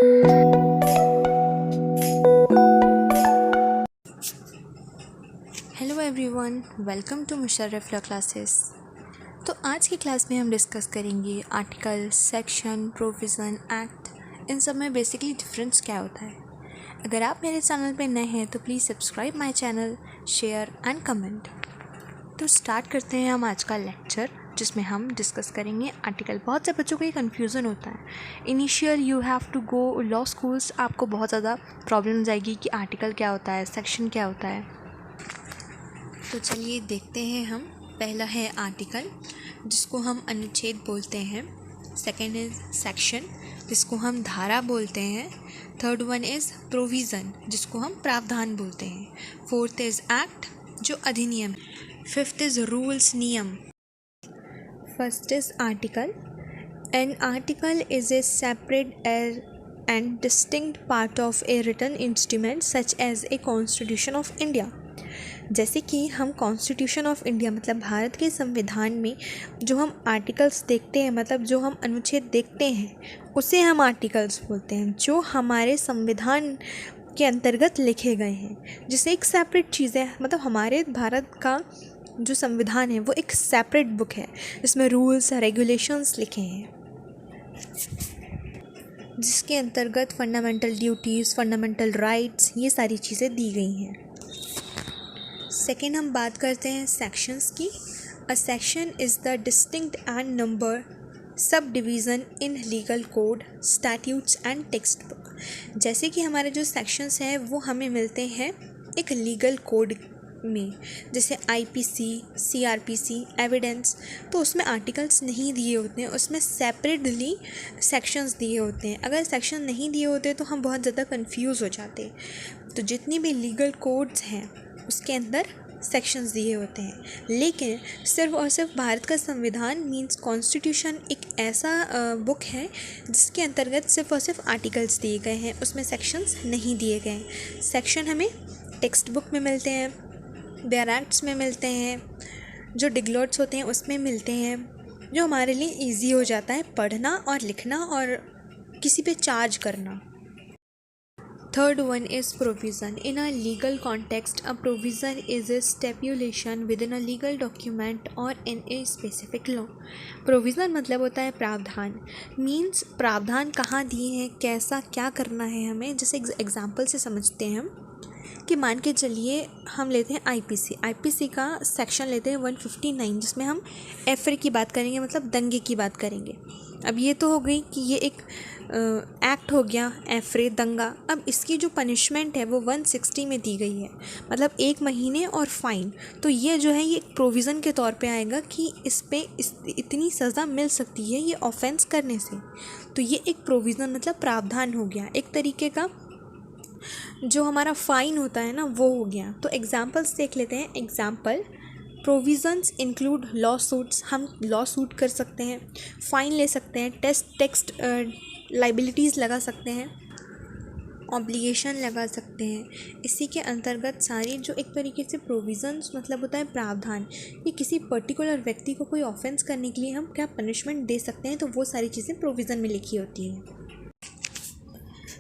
Hello everyone, welcome to Musharraf law classes. तो आज की क्लास में हम डिस्कस करेंगे आर्टिकल, सेक्शन, प्रोविज़न, एक्ट, इन सब में बेसिकली डिफरेंस क्या होता है। अगर आप मेरे चैनल पे नए हैं तो please subscribe my channel, share and comment. तो स्टार्ट करते हैं हम आज का लेक्चर, जिसमें हम डिस्कस करेंगे आर्टिकल। बहुत से बच्चों को ये कन्फ्यूज़न होता है। Initial you have to go law schools, आपको बहुत ज़्यादा प्रॉब्लम जाएगी कि आर्टिकल क्या होता है, सेक्शन क्या होता है। तो चलिए देखते हैं हम। पहला है आर्टिकल, जिसको हम अनुच्छेद बोलते हैं। सेकेंड इज़ सेक्शन, जिसको हम धारा बोलते हैं। थर्ड वन इज़ प्रोविज़न, जिसको हम प्रावधान बोलते हैं। फोर्थ इज़ एक्ट, जो अधिनियम। फिफ्थ इज़ रूल्स, नियम। First is article. An article is a separate and distinct part of a written instrument such as a constitution of India. जैसे कि हम कॉन्स्टिट्यूशन ऑफ इंडिया मतलब भारत के संविधान में जो हम आर्टिकल्स देखते हैं, मतलब जो हम अनुच्छेद देखते हैं, उसे हम आर्टिकल्स बोलते हैं, जो हमारे संविधान के अंतर्गत लिखे गए हैं। जिसे एक सेपरेट चीज़ है, मतलब हमारे भारत का जो संविधान है वो एक सेपरेट बुक है, जिसमें रूल्स रेगुलेशंस लिखे हैं, जिसके अंतर्गत फंडामेंटल ड्यूटीज़, फंडामेंटल राइट्स, ये सारी चीज़ें दी गई हैं। सेकेंड हम बात करते हैं सेक्शंस की। A section is the distinct and number sub division in legal code, statutes and text book. जैसे कि हमारे जो सेक्शंस हैं वो हमें मिलते हैं एक लीगल कोड में, जैसे आईपीसी, सीआरपीसी, एविडेंस। तो उसमें आर्टिकल्स नहीं दिए होते हैं, उसमें सेपरेटली सेक्शंस दिए होते हैं। अगर सेक्शन नहीं दिए होते तो हम बहुत ज़्यादा कंफ्यूज हो जाते। तो जितनी भी लीगल कोड्स हैं उसके अंदर सेक्शंस दिए होते हैं। लेकिन सिर्फ और सिर्फ भारत का संविधान मींस कॉन्स्टिट्यूशन एक ऐसा बुक है जिसके अंतर्गत सिर्फ और सिर्फ आर्टिकल्स दिए गए हैं, उसमें सेक्शंस नहीं दिए गए हैं। सेक्शन हमें टेक्स्ट बुक में मिलते हैं, देयर एक्ट्स में मिलते हैं, जो डिग्लॉट्स होते हैं उसमें मिलते हैं, जो हमारे लिए ईजी हो जाता है पढ़ना और लिखना और किसी पे चार्ज करना। Third one is provision. In a legal context, a provision is a stipulation within a legal document or in a specific law. Provision मतलब होता है प्रावधान। मीन्स प्रावधान कहाँ दिए हैं, कैसा क्या करना है हमें। जैसे एग्जाम्पल से समझते हैं हम कि मान के चलिए हम लेते हैं आईपीसी का सेक्शन लेते हैं 159, जिसमें हम एफरे की बात करेंगे, मतलब दंगे की बात करेंगे। अब ये तो हो गई कि ये एक एक्ट हो गया, एफरे, दंगा। अब इसकी जो पनिशमेंट है वो 160 में दी गई है, मतलब 1 महीने और फाइन। तो ये जो है ये एक प्रोविज़न के तौर पे आएगा कि इस पे इतनी सज़ा मिल सकती है ये ऑफेंस करने से। तो ये एक प्रोविज़न मतलब प्रावधान हो गया, एक तरीके का जो हमारा फ़ाइन होता है ना वो हो गया। तो एग्जाम्पल्स देख लेते हैं। Example, provisions include law suits, हम लॉ सूट कर सकते हैं, फ़ाइन ले सकते हैं, टेक्स्ट लाइबिलिटीज़ लगा सकते हैं, ऑब्लिगेशन लगा सकते हैं। इसी के अंतर्गत सारी जो एक तरीके से प्रोविज़न्स मतलब होता है प्रावधान, कि किसी पर्टिकुलर व्यक्ति को कोई ऑफेंस करने के लिए हम क्या पनिशमेंट दे सकते हैं, तो वो सारी चीज़ें प्रोविज़न में लिखी होती हैं।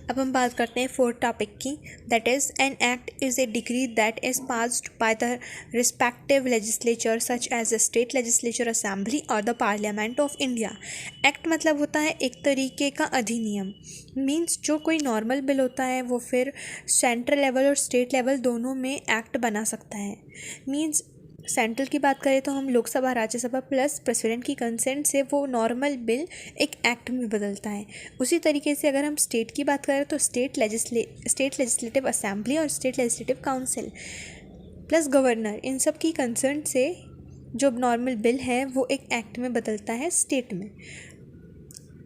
अब हम बात करते हैं फोर्थ टॉपिक की, that is an act is a decree that is passed by the respective legislature such as the state legislature, assembly और the parliament of India. Act मतलब होता है एक तरीके का अधिनियम। मीन्स जो कोई नॉर्मल बिल होता है वो फिर सेंट्रल लेवल और स्टेट लेवल दोनों में एक्ट बना सकता है। मीन्स सेंट्रल की बात करें तो हम लोकसभा, राज्यसभा प्लस प्रेसिडेंट की कंसेंट से वो नॉर्मल बिल एक एक्ट में बदलता है। उसी तरीके से अगर हम स्टेट की बात करें तो स्टेट लेजिस्लेटिव असेंबली और state legislative council plus governor, इन सब की कंसेंट से जो नॉर्मल बिल है वो एक एक्ट में बदलता है स्टेट में।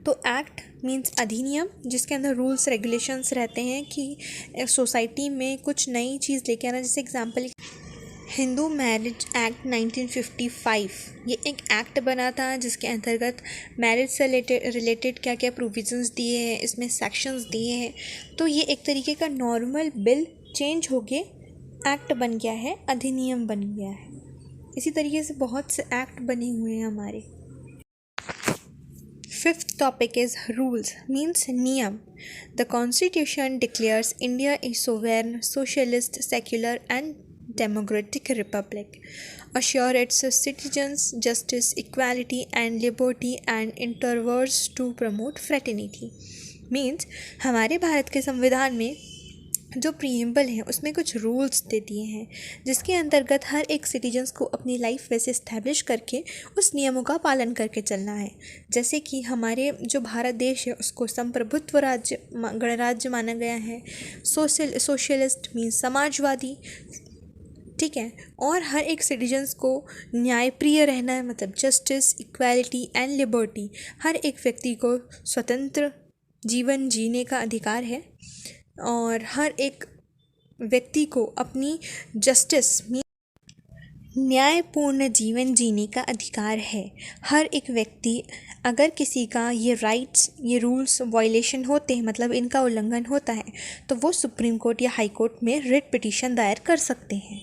तो एक्ट मीन्स अधिनियम, जिसके अंदर रूल्स रेगुलेशंस रहते हैं कि सोसाइटी में कुछ नई चीज़ लेके आना। जैसे एग्जांपल, हिंदू मैरिज एक्ट 1955, ये एक एक्ट बना था जिसके अंतर्गत मैरिज से रिलेटेड क्या क्या प्रोविजंस दिए हैं, इसमें सेक्शंस दिए हैं। तो ये एक तरीके का नॉर्मल बिल चेंज हो के एक्ट बन गया है, अधिनियम बन गया है। इसी तरीके से बहुत से एक्ट बने हुए हैं हमारे। Fifth topic is rules, means niyam. The constitution declares India a sovereign, socialist, secular and democratic republic. Assure its citizens justice, equality and liberty and endeavors to promote fraternity. Means हमारे भारत के संविधान में जो preamble है उसमें कुछ rules दे दिए हैं जिसके अंतर्गत हर एक सिटीजन्स को अपनी लाइफ वैसे इस्टेब्लिश करके उस नियमों का पालन करके चलना है। जैसे कि हमारे जो भारत देश है उसको संप्रभुत्व राज्य गणराज्य माना गया है। सोशलिस्ट मीन्स समाजवादी, ठीक है। और हर एक सिटीजन्स को न्यायप्रिय रहना है, मतलब जस्टिस, इक्वालिटी एंड लिबर्टी। हर एक व्यक्ति को स्वतंत्र जीवन जीने का अधिकार है और हर एक व्यक्ति को अपनी जस्टिस न्यायपूर्ण जीवन जीने का अधिकार है। हर एक व्यक्ति अगर किसी का ये राइट्स, ये रूल्स वायलेशन होते हैं, मतलब इनका उल्लंघन होता है, तो वो सुप्रीम कोर्ट या हाई कोर्ट में रिट पिटीशन दायर कर सकते हैं।